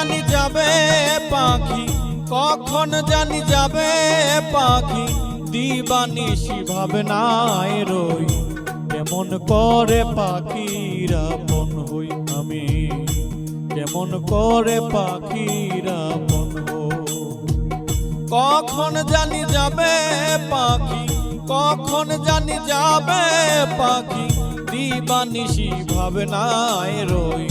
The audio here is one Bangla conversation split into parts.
জানি যাবে পাখি, কখন জানি যাবে পাখি, দিবানিশি ভাবনায় রই। কেমন করে পাখির আপন হই আমি, কেমন করে পাখির আপন হই। কখন জানি যাবে পাখি, কখন জানি যাবে পাখি, দিবানিশি ভাবনায় রই।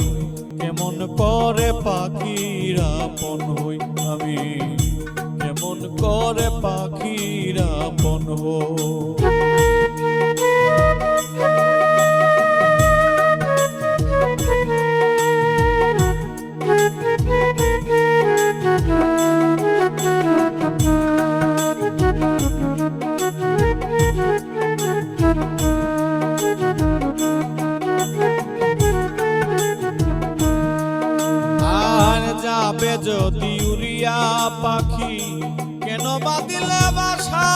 কেমন করে পাখির আপন হই আমি, কেমন করে পাখির আপন হই। যাবে যদি উড়িয়া পাখি, কেন বাদিলে বাসা,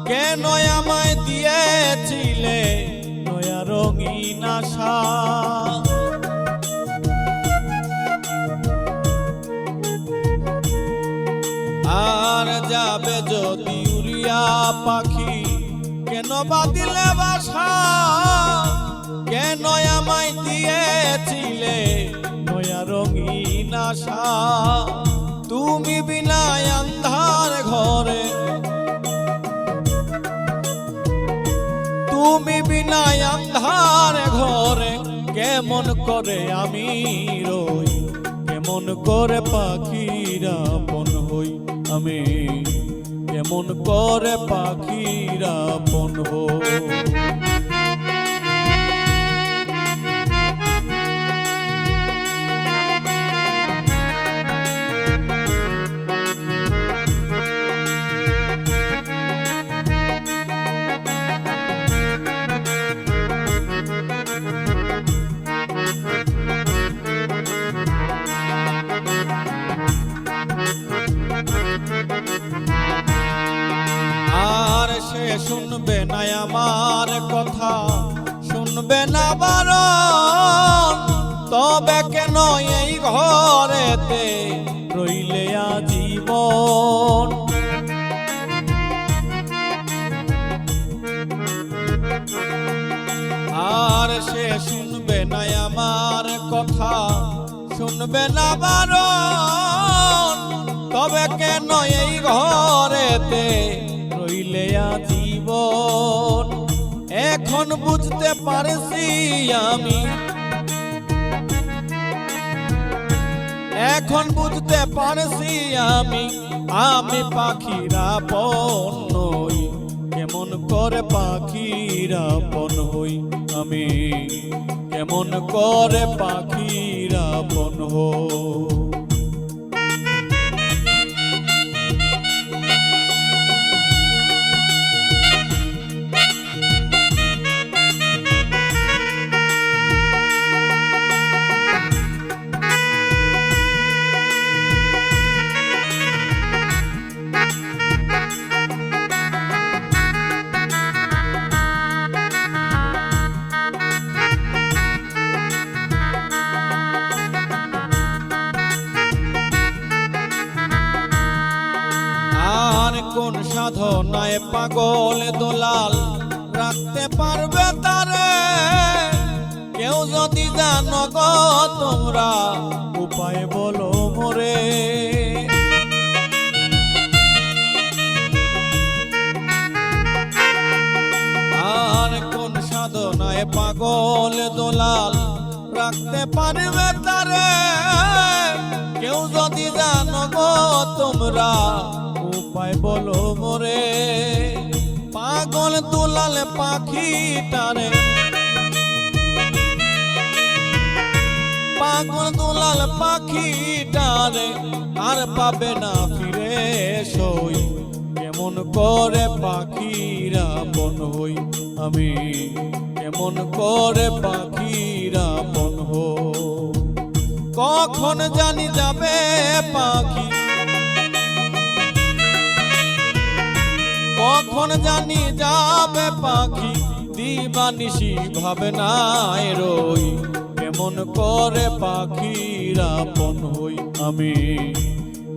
কেন আমায় দিয়েছিলে নয়া রঙিন আশা। আর যাবে যদি উড়িয়া পাখি, কেন বাদিলে বাসা, কেন আমায় দিয়েছিলে নয়া রঙিন আশা। তুমি বিনা আন্ধার ঘরে, তুমি বিনা আন্ধার ঘরে, কেমন করে আমি রই। কেমন করে পাখির আপন হই আমি, কেমন করে পাখির আপন হই। আর সে শুনবে না আমার কথা, শুনবে না বারণ, তবে কেন এই ঘরেতে রইলে আজীবন। আর সে শুনবে না আমার কথা, শুনবে না বারণ, তবে কেন এই ঘরেতে রইলে আজীবন। এখন বুঝতে পারছি আমি, এখন বুঝতে পারছি আমি, আমি পাখির আপন নই। কেমন করে পাখির আপন হই আমি, কেমন করে পাখির আপন হই। কোন সাধনায় পাগল দোলাল রাখতে পারবে তারে, কেউ যদি জানো গো তোমরা উপায় বলো মোরে। আর কোন সাধনায় পাগল দোলাল রাখতে পারবে তারে, কেউ যদি জানো গো তোমরা উপায় বলো মোরে। পাগল দুলাল পাখিটারে, পাগল দুলাল পাখিটারে আর পাবে না ফিরে সই। কেমন করে পাখির আপন হই আমি, কেমন করে পাখির আপন হই। কখন জানি যাবে পাখি, কখন জানি যাবে পাখি, দিবানিশি ভাবনায় রই। কেমন করে পাখির আপন হই আমি,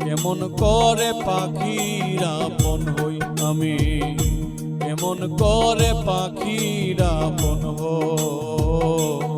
কেমন করে পাখির আপন হই আমি, কেমন করে পাখির আপন হই।